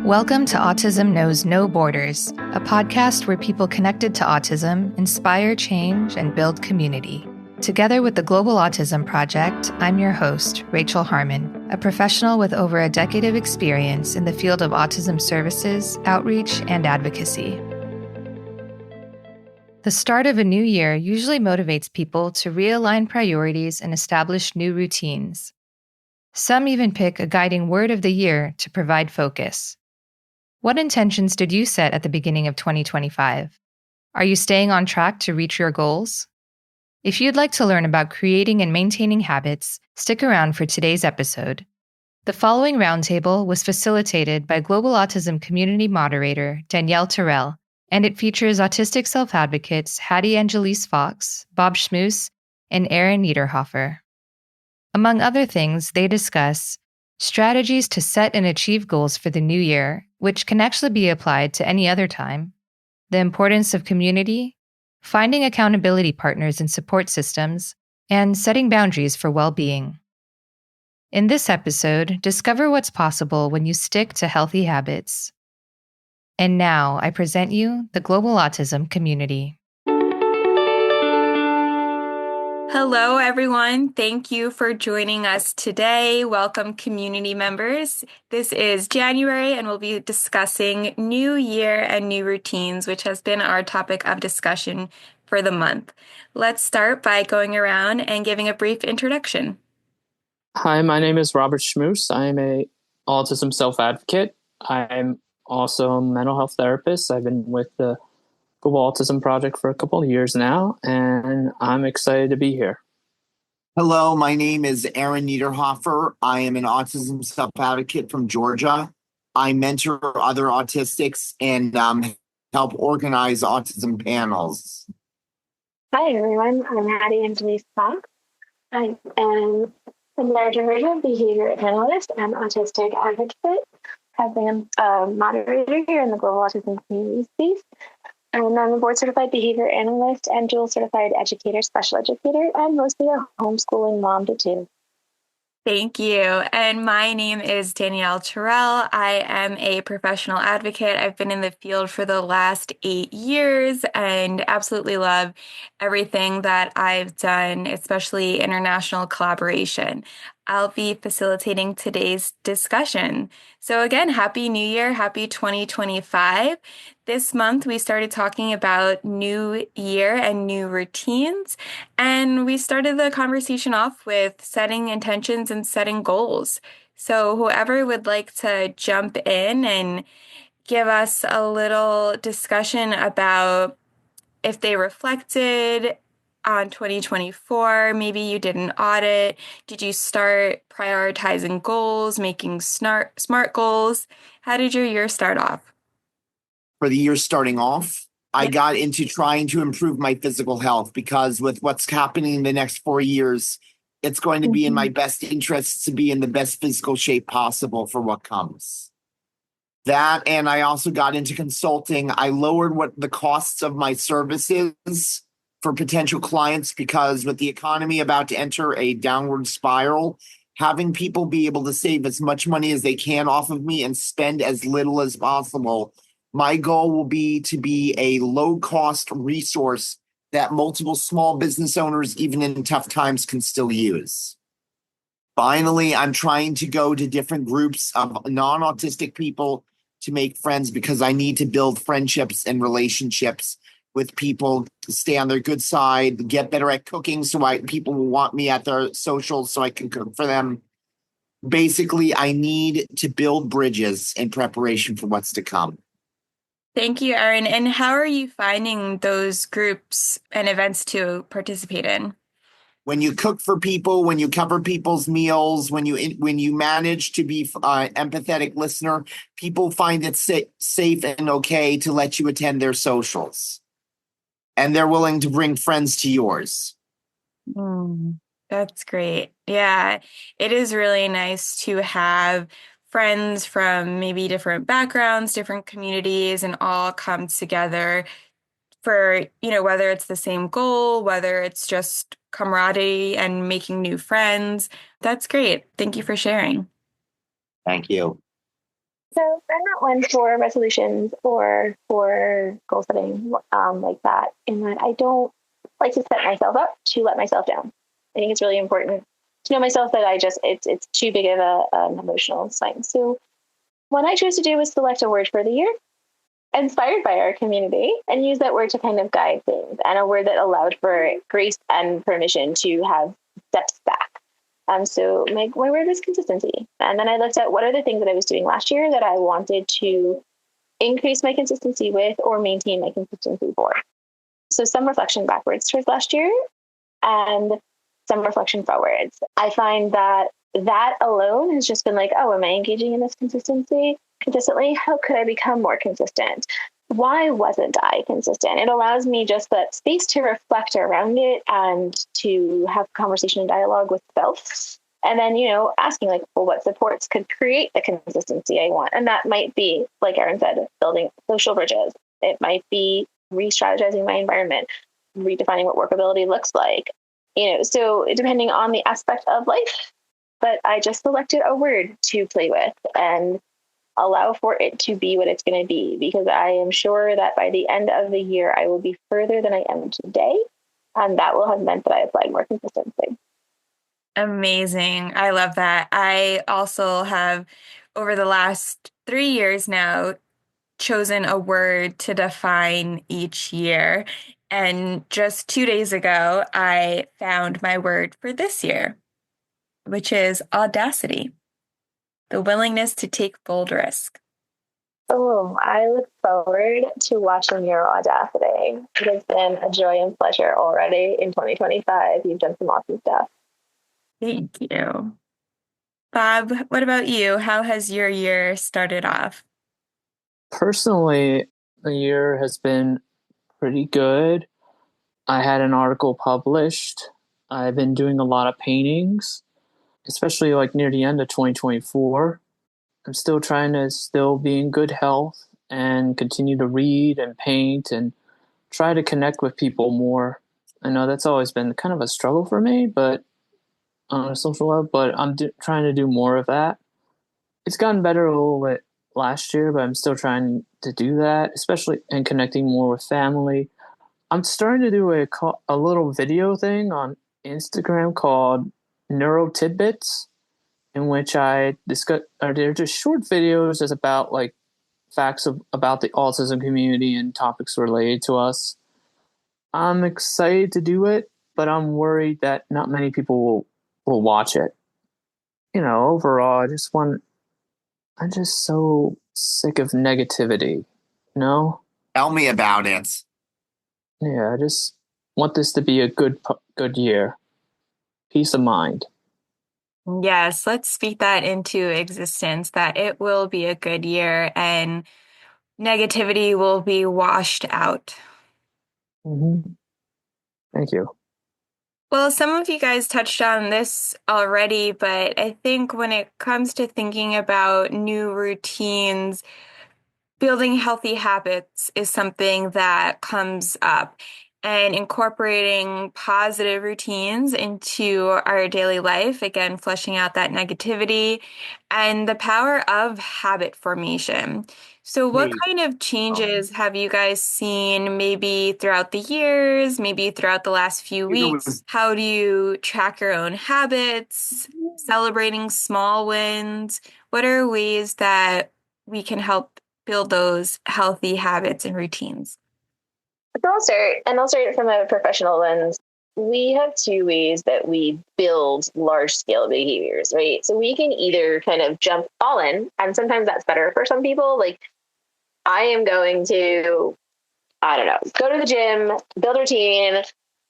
Welcome to Autism Knows No Borders, a podcast where people connected to autism inspire change and build community. Together with the Global Autism Project, I'm your host, Rachel Harmon, a professional with over a decade of experience in the field of autism services, outreach, and advocacy. The start of a new year usually motivates people to realign priorities and establish new routines. Some even pick a guiding word of the year to provide focus. What intentions did you set at the beginning of 2025? Are you staying on track to reach your goals? If you'd like to learn about creating and maintaining habits, stick around for today's episode. The following roundtable was facilitated by Global Autism Community moderator Danielle Terrell, and it features autistic self-advocates Hattie Angelys-Fox, Bob Schmus, and Eren Neiderhoffer. Among other things, they discuss strategies to set and achieve goals for the new year, which can actually be applied to any other time, the importance of community, finding accountability partners and support systems, and setting boundaries for well-being. In this episode, discover what's possible when you stick to healthy habits. And now, I present you the Global Autism Community. Hello, everyone. Thank you for joining us today. Welcome, community members. This is January, and we'll be discussing New Year and new routines, which has been our topic of discussion for the month. Let's start by going around and giving a brief introduction. Hi, my name is Robert Schmus. I'm a autism self-advocate. I'm also a mental health therapist. I've been with the Global Autism Project for a couple of years now, and I'm excited to be here. Hello, my name is Eren Neiderhoffer. I am an autism self-advocate from Georgia. I mentor other autistics and help organize autism panels. Hi, everyone. I'm Hattie Angelys-Fox. I am a moderator, behavior analyst, and autistic advocate. I've been a moderator here in the Global Autism Community space. And I'm a board-certified behavior analyst and dual-certified educator, special educator, and mostly a homeschooling mom to two. Thank you. And my name is Danielle Terrell. I am a professional advocate. I've been in the field for the last 8 years and absolutely love everything that I've done, especially international collaboration. I'll be facilitating today's discussion. So again, Happy New Year, Happy 2025. This month, we started talking about new year and new routines, and we started the conversation off with setting intentions and setting goals. So whoever would like to jump in and give us a little discussion about if they reflected on 2024, maybe you did an audit. Did you start prioritizing goals, making smart goals? How did your year start off? For the year starting off, I got into trying to improve my physical health because with what's happening in the next 4 years, it's going to be in my best interest to be in the best physical shape possible for what comes. That, and I also got into consulting. I lowered what the costs of my services for potential clients because with the economy about to enter a downward spiral, having people be able to save as much money as they can off of me and spend as little as possible. My goal will be to be a low-cost resource that multiple small business owners, even in tough times, can still use. Finally, I'm trying to go to different groups of non-autistic people to make friends because I need to build friendships and relationships with people to stay on their good side, get better at cooking so people will want me at their socials so I can cook for them. Basically, I need to build bridges in preparation for what's to come. Thank you, Eren. And how are you finding those groups and events to participate in? When you cook for people, when you cover people's meals, when you manage to be an empathetic listener, people find it safe and okay to let you attend their socials. And they're willing to bring friends to yours. That's great. Yeah, it is really nice to have friends from maybe different backgrounds, different communities, and all come together for, whether it's the same goal, whether it's just camaraderie and making new friends. That's great. Thank you for sharing. Thank you. So I'm not one for resolutions or for goal setting like that, in that I don't like to set myself up to let myself down. I think it's really important to know myself that it's too big of an emotional swing. So what I chose to do was select a word for the year, inspired by our community, and use that word to kind of guide things, and a word that allowed for grace and permission to have steps back. So my word was consistency. And then I looked at what are the things that I was doing last year that I wanted to increase my consistency with or maintain my consistency for. So some reflection backwards towards last year and some reflection forwards. I find that alone has just been like, oh, am I engaging in this consistency consistently? How could I become more consistent? Why wasn't I consistent? It allows me just that space to reflect around it and to have conversation and dialogue with self. And then, asking like, well, what supports could create the consistency I want? And that might be, like Eren said, building social bridges. It might be re-strategizing my environment, redefining what workability looks like. So depending on the aspect of life, but I just selected a word to play with and allow for it to be what it's going to be, because I am sure that by the end of the year, I will be further than I am today. And that will have meant that I applied more consistency. Amazing. I love that. I also have, over the last 3 years now, chosen a word to define each year. And just 2 days ago, I found my word for this year, which is audacity, the willingness to take bold risk. Oh, I look forward to watching your audacity. It has been a joy and pleasure already in 2025. You've done some awesome stuff. Thank you. Bob, what about you? How has your year started off? Personally, the year has been pretty good. I had an article published. I've been doing a lot of paintings, especially like near the end of 2024. I'm still trying to still be in good health and continue to read and paint and try to connect with people more. I know that's always been kind of a struggle for me, but on a social level, but I'm trying to do more of that. It's gotten better a little bit last year, but I'm still trying to do that, especially in connecting more with family. I'm starting to do a little video thing on Instagram called Neuro Tidbits, in which I discuss, or they're just short videos as about like facts about the autism community and topics related to us. I'm excited to do it, but I'm worried that not many people will watch it. Overall, I'm just so sick of negativity. Tell me about it. Yeah, I just want this to be a good year. Peace of mind. Yes, let's speak that into existence, that it will be a good year and negativity will be washed out. Mm-hmm. Thank you. Well, some of you guys touched on this already, but I think when it comes to thinking about new routines, building healthy habits is something that comes up. And incorporating positive routines into our daily life, again, fleshing out that negativity and the power of habit formation. So what kind of changes have you guys seen maybe throughout the years, maybe throughout the last few weeks? How do you track your own habits, celebrating small wins? What are ways that we can help build those healthy habits and routines? So I'll start from a professional lens. We have two ways that we build large scale behaviors, right? So we can either kind of jump all in, and sometimes that's better for some people. Like, I am going to, I don't know, go to the gym, build a routine,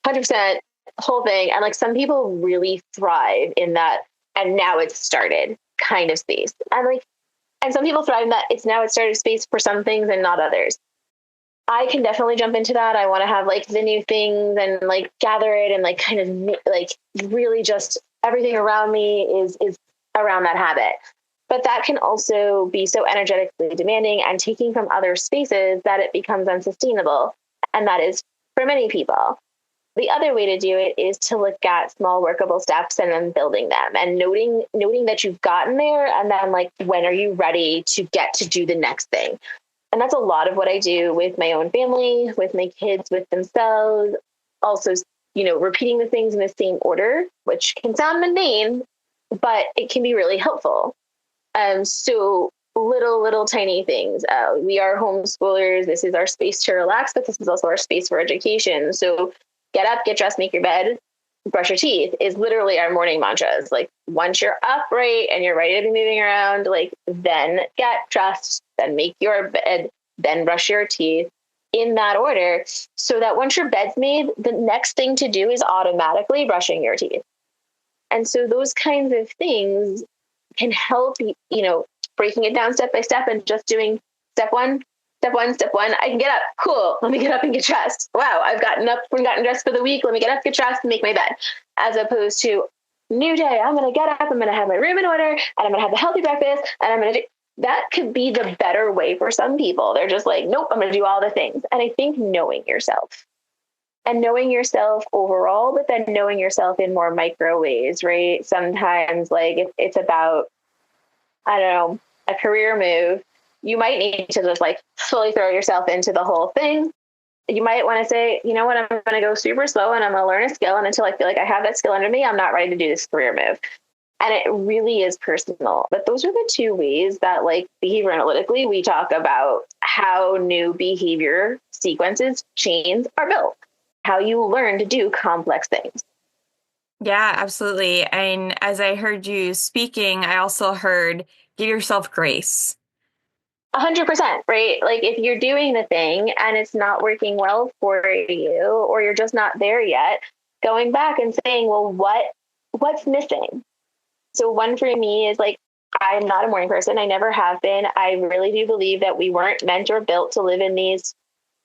100%, whole thing. And like some people really thrive in that, and now it's started kind of space. And some people thrive in that it's started space for some things and not others. I can definitely jump into that. I want to have like the new things and like gather it and like kind of like really just everything around me is around that habit. But that can also be so energetically demanding and taking from other spaces that it becomes unsustainable. And that is for many people. The other way to do it is to look at small workable steps and then building them and noting that you've gotten there. And then like, when are you ready to get to do the next thing? And that's a lot of what I do with my own family, with my kids, with themselves. Also, repeating the things in the same order, which can sound mundane, but it can be really helpful. So little tiny things. We are homeschoolers. This is our space to relax, but this is also our space for education. So get up, get dressed, make your bed, brush your teeth is literally our morning mantras. Like, once you're upright and you're ready to be moving around, like, then get dressed, then make your bed, then brush your teeth, in that order, so that once your bed's made, the next thing to do is automatically brushing your teeth. And so those kinds of things can help, breaking it down step by step and just doing step one. I can get up. Cool. Let me get up and get dressed. Wow, I've gotten up and gotten dressed for the week. Let me get up, get dressed, and make my bed. As opposed to, new day, I'm going to get up, I'm going to have my room in order, and I'm going to have the healthy breakfast, and I'm going to do... That could be the better way for some people. They're just like, nope, I'm going to do all the things. And I think knowing yourself overall, but then knowing yourself in more micro ways, right? Sometimes like if it's about, I don't know, a career move, you might need to just like fully throw yourself into the whole thing. You might want to say, you know what, I'm going to go super slow and I'm going to learn a skill. And until I feel like I have that skill under me, I'm not ready to do this career move. And it really is personal. But those are the two ways that, like, behavior analytically, we talk about how new behavior sequences, chains are built, how you learn to do complex things. Yeah, absolutely. And as I heard you speaking, I also heard give yourself grace. 100%, right? Like, if you're doing the thing and it's not working well for you, or you're just not there yet, going back and saying, well, what's missing? So one for me is like, I'm not a morning person. I never have been. I really do believe that we weren't meant or built to live in these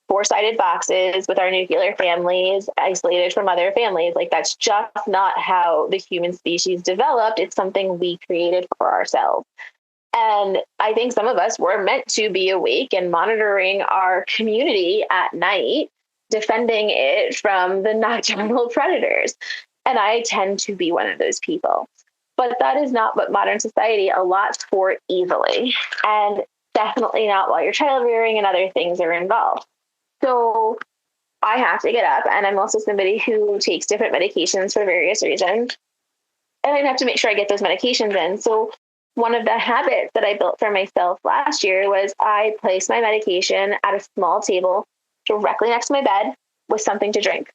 four-sided boxes with our nuclear families, isolated from other families. Like, that's just not how the human species developed. It's something we created for ourselves. And I think some of us were meant to be awake and monitoring our community at night, defending it from the nocturnal predators. And I tend to be one of those people. But that is not what modern society allots for easily, and definitely not while you're child rearing and other things are involved. So I have to get up, and I'm also somebody who takes different medications for various reasons, and I have to make sure I get those medications in. So one of the habits that I built for myself last year was I placed my medication at a small table directly next to my bed with something to drink.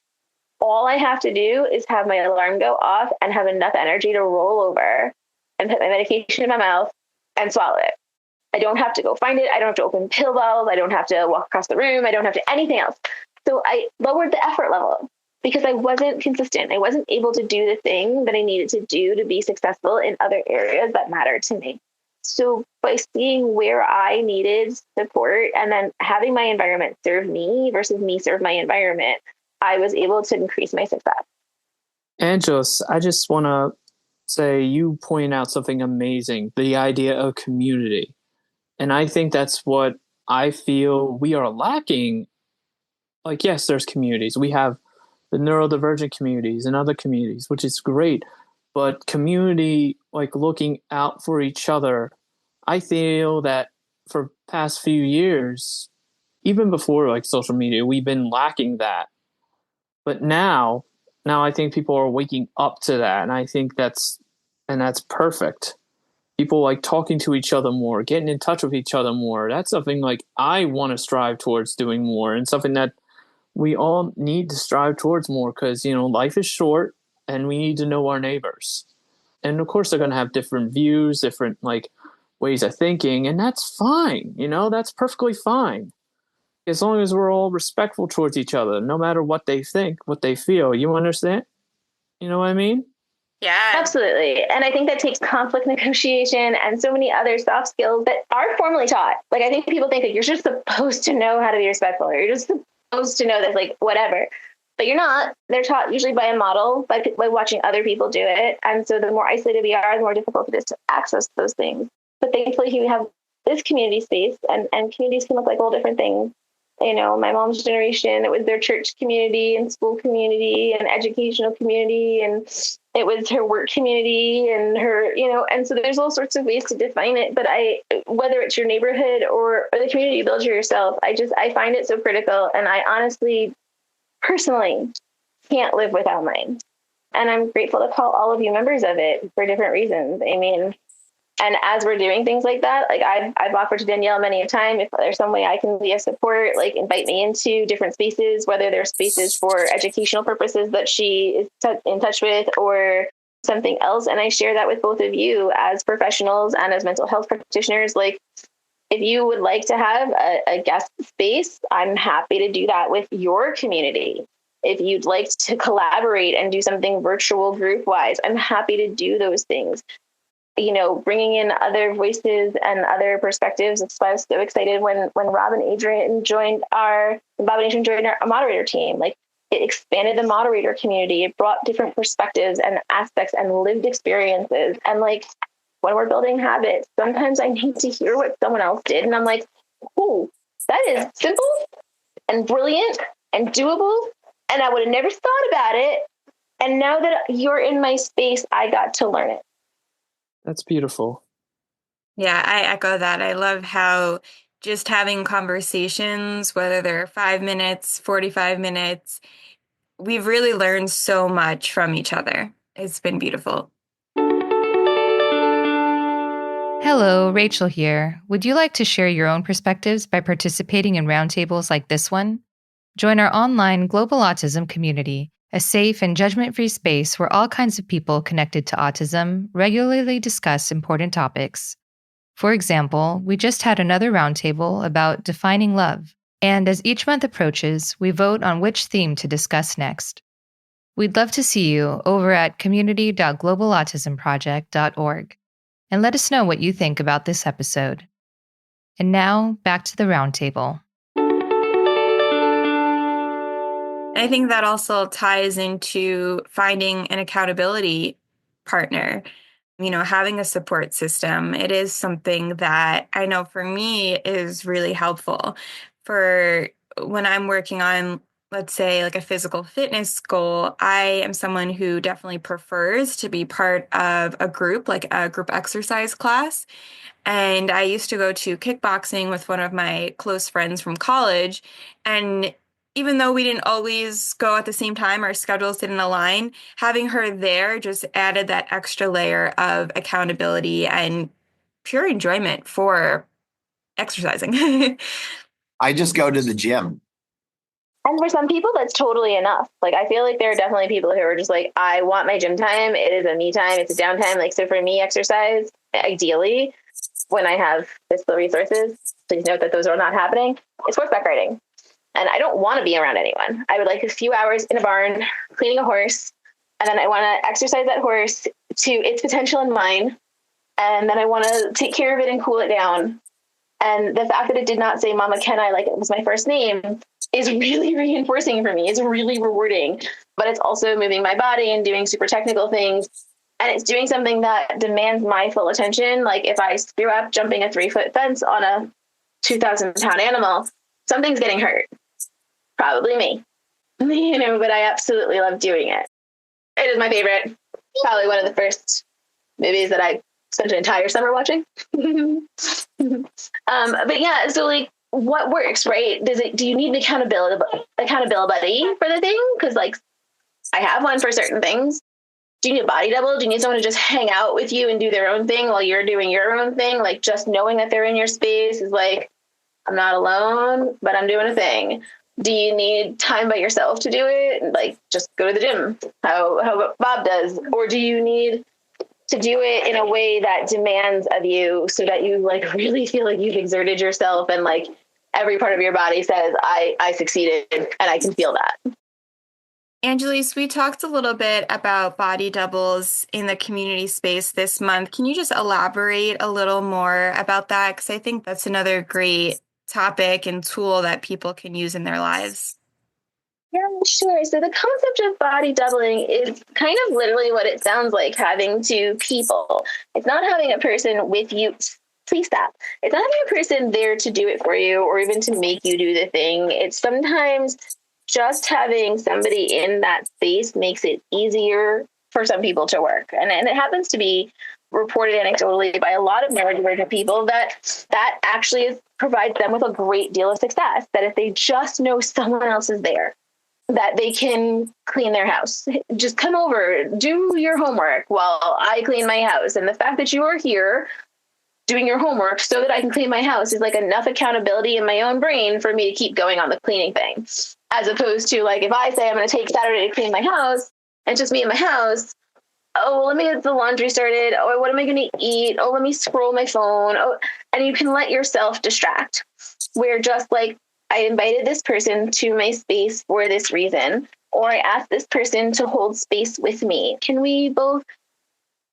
All I have to do is have my alarm go off and have enough energy to roll over and put my medication in my mouth and swallow it. I don't have to go find it. I don't have to open pill bottles. I don't have to walk across the room. I don't have to anything else. So I lowered the effort level because I wasn't consistent. I wasn't able to do the thing that I needed to do to be successful in other areas that mattered to me. So by seeing where I needed support and then having my environment serve me versus me serve my environment, I was able to increase my success. Angelys, I just want to say you point out something amazing, the idea of community. And I think that's what I feel we are lacking. Like, yes, there's communities. We have the neurodivergent communities and other communities, which is great. But community, like looking out for each other, I feel that for past few years, even before like social media, we've been lacking that. But now I think people are waking up to that, and I think that's perfect. People like talking to each other more, getting in touch with each other more. That's something like I want to strive towards doing more, and something that we all need to strive towards more because, life is short and we need to know our neighbors. And of course, they're going to have different views, different like ways of thinking, and that's fine. That's perfectly fine. As long as we're all respectful towards each other, no matter what they think, what they feel. You understand? You know what I mean? Yeah, absolutely. And I think that takes conflict negotiation and so many other soft skills that are formally taught. Like, I think people think that you're just supposed to know how to be respectful, or you're just supposed to know that, like, whatever. But you're not. They're taught usually by a model, by watching other people do it. And so the more isolated we are, the more difficult it is to access those things. But thankfully, we have this community space, and communities can look like all different things. My mom's generation, it was their church community and school community and educational community, and it was her work community and and so there's all sorts of ways to define it. But whether it's your neighborhood or the community you build for yourself, I find it so critical. And I honestly, personally, can't live without mine. And I'm grateful to call all of you members of it for different reasons. And as we're doing things like that, like I've offered to Danielle many a time, if there's some way I can be a support, like invite me into different spaces, whether they're spaces for educational purposes that she is in touch with or something else. And I share that with both of you as professionals and as mental health practitioners. Like, if you would like to have a guest space, I'm happy to do that with your community. If you'd like to collaborate and do something virtual group wise, I'm happy to do those things. Bringing in other voices and other perspectives. That's why I was so excited when Bob and Adrian joined our moderator team. Like, it expanded the moderator community. It brought different perspectives and aspects and lived experiences. And like, when we're building habits, sometimes I need to hear what someone else did. And I'm like, oh, that is simple and brilliant and doable. And I would have never thought about it. And now that you're in my space, I got to learn it. That's beautiful. Yeah, I echo that. I love how just having conversations, whether they're 5 minutes, 45 minutes, we've really learned so much from each other. It's been beautiful. Hello, Rachel here. Would you like to share your own perspectives by participating in roundtables like this one? Join our online Global Autism Community, a safe and judgment-free space where all kinds of people connected to autism regularly discuss important topics. For example, we just had another roundtable about defining love, and as each month approaches, we vote on which theme to discuss next. We'd love to see you over at community.globalautismproject.org, and let us know what you think about this episode. And now, back to the roundtable. I think that also ties into finding an accountability partner. Having a support system, it is something that I know for me is really helpful for when I'm working on, let's say, like a physical fitness goal. I am someone who definitely prefers to be part of a group, like a group exercise class. And I used to go to kickboxing with one of my close friends from college. And even though we didn't always go at the same time, our schedules didn't align, having her there just added that extra layer of accountability and pure enjoyment for exercising. I just go to the gym. And for some people, that's totally enough. Like, I feel like there are definitely people who are just like, I want my gym time. It is a me time. It's a downtime. Like, so for me, exercise, ideally, when I have physical resources, please note that those are not happening, it's horseback riding. And I don't want to be around anyone. I would like a few hours in a barn cleaning a horse. And then I want to exercise that horse to its potential and mine. And then I want to take care of it and cool it down. And the fact that it did not say Mama Can I like it was my first name is really reinforcing for me. It's really rewarding. But it's also moving my body and doing super technical things. And it's doing something that demands my full attention. Like, if I screw up jumping a 3-foot fence on a 2,000-pound animal, something's getting hurt. Probably me, but I absolutely love doing it. It is my favorite, probably one of the first movies that I spent an entire summer watching. But yeah, so like, what works, right? Do you need an accountability buddy for the thing? Because like, I have one for certain things. Do you need a body double? Do you need someone to just hang out with you and do their own thing while you're doing your own thing? Like, just knowing that they're in your space is like, I'm not alone, but I'm doing a thing. Do you need time by yourself to do it? Like, just go to the gym, how Bob does? Or do you need to do it in a way that demands of you so that you like really feel like you've exerted yourself and like every part of your body says, I succeeded, and I can feel that. Angelys, we talked a little bit about body doubles in the community space this month. Can you just elaborate a little more about that? Because I think that's another great topic and tool that people can use in their lives. Yeah, sure. So the concept of body doubling is kind of literally what it sounds like, having two people. It's not having a person with you please stop. It's not having a person there to do it for you or even to make you do the thing. It's sometimes just having somebody in that space makes it easier for some people to work. And it happens to be reported anecdotally by a lot of neurodivergent people that actually provides them with a great deal of success, that if they just know someone else is there, that they can clean their house. Just come over, do your homework while I clean my house. And the fact that you are here doing your homework so that I can clean my house is like enough accountability in my own brain for me to keep going on the cleaning thing. As opposed to like, if I say I'm going to take Saturday to clean my house and just me in my house, oh, well, let me get the laundry started. Oh, what am I going to eat? Oh, let me scroll my phone. Oh, and you can let yourself distract. Where just like, I invited this person to my space for this reason, or I asked this person to hold space with me. Can we both,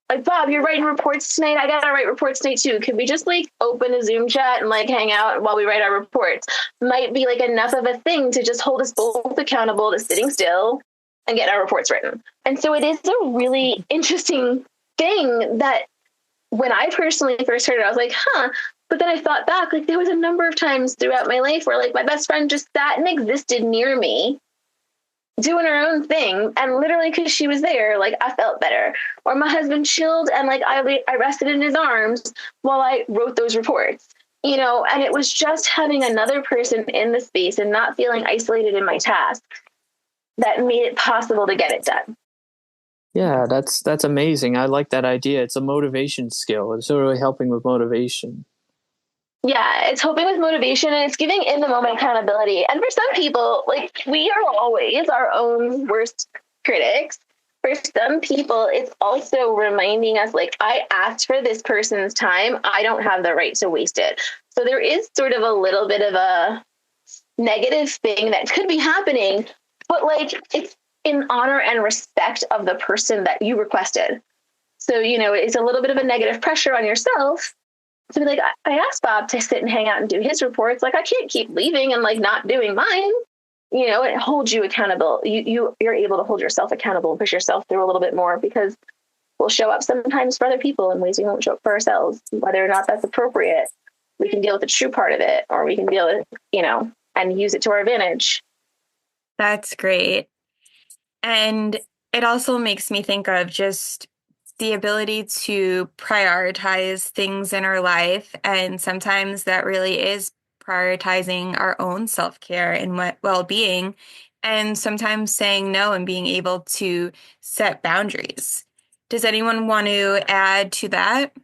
like, Bob, you're writing reports tonight. I got to write reports tonight too. Can we just like open a Zoom chat and like hang out while we write our reports? Might be like enough of a thing to just hold us both accountable to sitting still and get our reports written. And so it is a really interesting thing that when I personally first heard it, I was like, huh. But then I thought back, like there was a number of times throughout my life where like my best friend just sat and existed near me doing her own thing. And literally because she was there, like I felt better. Or my husband chilled and like I rested in his arms while I wrote those reports, you know, and it was just having another person in the space and not feeling isolated in my task that made it possible to get it done. Yeah, that's amazing. I like that idea. It's a motivation skill. It's really helping with motivation. Yeah, it's helping with motivation and it's giving in the moment accountability. And for some people, like we are always our own worst critics. For some people, it's also reminding us like, I asked for this person's time. I don't have the right to waste it. So there is sort of a little bit of a negative thing that could be happening, but like it's in honor and respect of the person that you requested. So, you know, it's a little bit of a negative pressure on yourself to be like, I asked Bob to sit and hang out and do his reports. Like, I can't keep leaving and like not doing mine. You know, it holds you accountable. You're able to hold yourself accountable and push yourself through a little bit more because we'll show up sometimes for other people in ways we won't show up for ourselves, whether or not that's appropriate. We can deal with the true part of it, or we can deal with, you know, and use it to our advantage. That's great. And it also makes me think of just the ability to prioritize things in our life. And sometimes that really is prioritizing our own self-care and well-being, and sometimes saying no and being able to set boundaries. Does anyone want to add to that?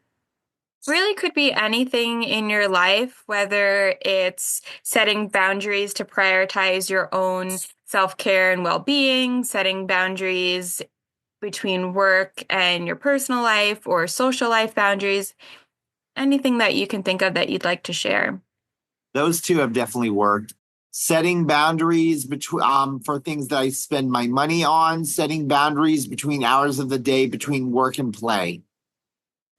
Really could be anything in your life, whether it's setting boundaries to prioritize your own self-care and well-being, setting boundaries between work and your personal life or social life boundaries, anything that you can think of that you'd like to share. Those two have definitely worked. Setting boundaries between for things that I spend my money on, setting boundaries between hours of the day between work and play,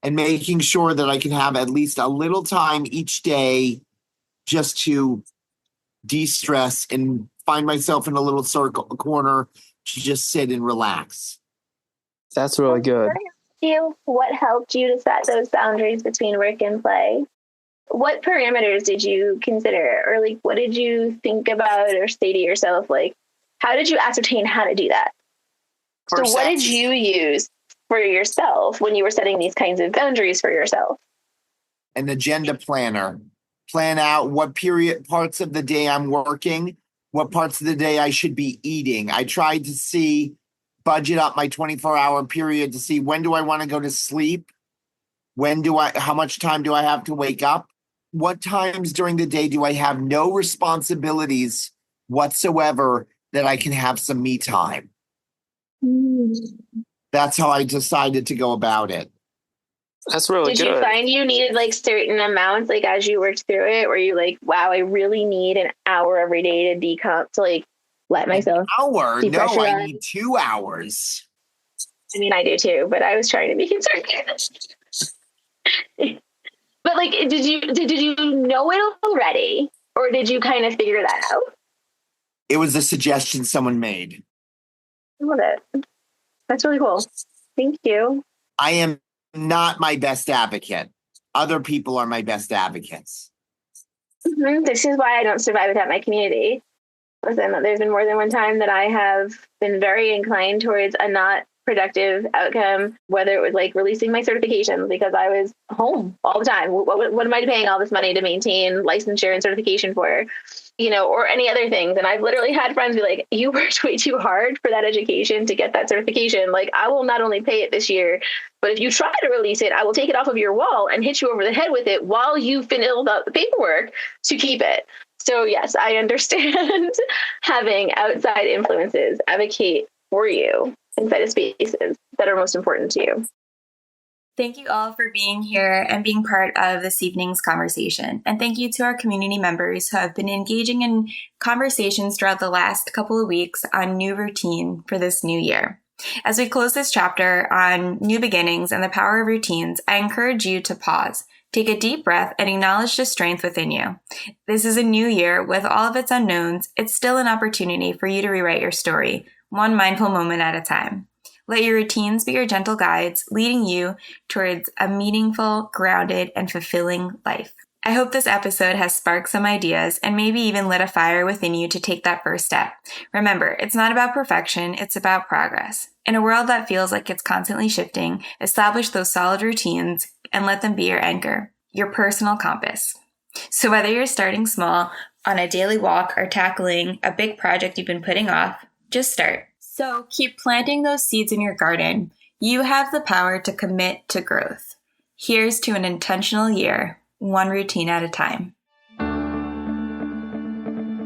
and making sure that I can have at least a little time each day just to de-stress and find myself in a little corner to just sit and relax. That's really good. What helped you to set those boundaries between work and play? What parameters did you consider, or like what did you think about or say to yourself? Like, how did you ascertain how to do that? So what did you use for yourself when you were setting these kinds of boundaries for yourself? An agenda planner. Plan out what parts of the day I'm working, what parts of the day I should be eating. I tried to budget up my 24-hour period to see when do I want to go to sleep? How much time do I have to wake up? What times during the day do I have no responsibilities whatsoever that I can have some me time? That's how I decided to go about it. That's really good. Did you find you needed like certain amounts, like as you worked through it, where you like, wow, I really need an hour every day to decomp, to like let myself. An hour? No, I need 2 hours. I mean, I do too, but I was trying to be concerned. But like, did you know it already, or did you kind of figure that out? It was a suggestion someone made. I love it. That's really cool. Thank you. I am not my best advocate. other people are my best advocates. This is why I don't survive without my community. Listen, there's been more than one time that I have been very inclined towards a not productive outcome, whether it was like releasing my certifications because I was home all the time. What am I paying all this money to maintain licensure and certification for? Or any other things. And I've literally had friends be like, you worked way too hard for that education to get that certification. Like, I will not only pay it this year, but if you try to release it, I will take it off of your wall and hit you over the head with it while you filled out the paperwork to keep it. So yes, I understand having outside influences advocate for you inside of spaces that are most important to you. Thank you all for being here and being part of this evening's conversation. And thank you to our community members who have been engaging in conversations throughout the last couple of weeks on new routine for this new year. As we close this chapter on new beginnings and the power of routines, I encourage you to pause, take a deep breath, and acknowledge the strength within you. This is a new year with all of its unknowns. It's still an opportunity for you to rewrite your story, one mindful moment at a time. Let your routines be your gentle guides, leading you towards a meaningful, grounded, and fulfilling life. I hope this episode has sparked some ideas and maybe even lit a fire within you to take that first step. Remember, it's not about perfection, it's about progress. In a world that feels like it's constantly shifting, establish those solid routines and let them be your anchor, your personal compass. So whether you're starting small on a daily walk or tackling a big project you've been putting off, just start. So keep planting those seeds in your garden. You have the power to commit to growth. Here's to an intentional year, one routine at a time.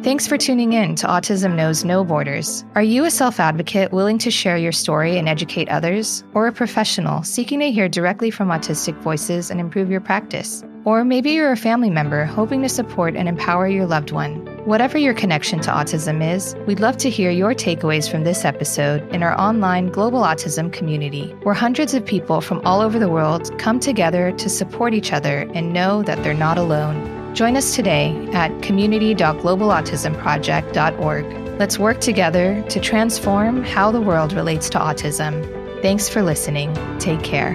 Thanks for tuning in to Autism Knows No Borders. Are you a self-advocate willing to share your story and educate others? Or a professional seeking to hear directly from autistic voices and improve your practice? Or maybe you're a family member hoping to support and empower your loved one. Whatever your connection to autism is, we'd love to hear your takeaways from this episode in our online Global Autism Community, where hundreds of people from all over the world come together to support each other and know that they're not alone. Join us today at community.globalautismproject.org. Let's work together to transform how the world relates to autism. Thanks for listening. Take care.